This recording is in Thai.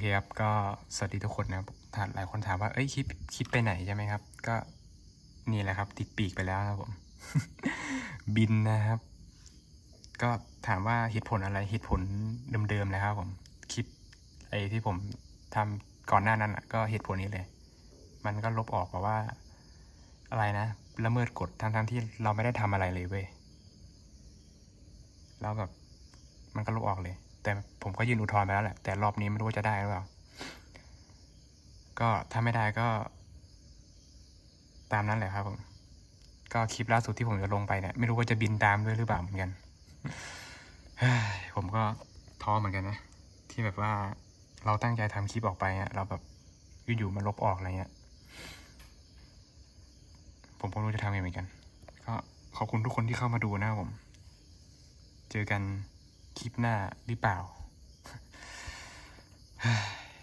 เคครับก็สวัสดีทุกคนนะครับหลายคนถามว่าเอ้ยคลิปไปไหนใช่ไหมครับก็นี่แหละครับติดปีกไปแล้วครับผม บินนะครับก็ถามว่าเหตุผลอะไรเหตุผลเดิมๆเลยครับผมคลิปไอ้ที่ผมทำก่อนหน้านั้นก็เหตุผลนี้เลยมันก็ลบออกเพราะว่าอะไรนะละเมิดกฎทั้งที่เราไม่ได้ทำอะไรเลยเว้ยแล้วแบบมันก็ลบออกเลยแต่ผมก็ยื่นอุทธรณ์ไปแล้วแหละแต่รอบนี้ไม่รู้ว่าจะได้หรือเปล่าก็ถ้าไม่ได้ก็ตามนั้นแหละครับผมก็คลิปล่าสุดที่ผมจะลงไปเนี่ยไม่รู้ว่าจะบินตามด้วยหรือเปล่าเหมือนกันผมก็ท้อเหมือนกันนะที่แบบว่าเราตั้งใจทำคลิปออกไปเราแบบอยู่ๆมาลบออกอะไรเงี้ยผมก็ไม่รู้จะทำยังไงเหมือนกันก็ขอบคุณทุกคนที่เข้ามาดูนะครับผมเจอกันคลิปหน้าหรือเปล่า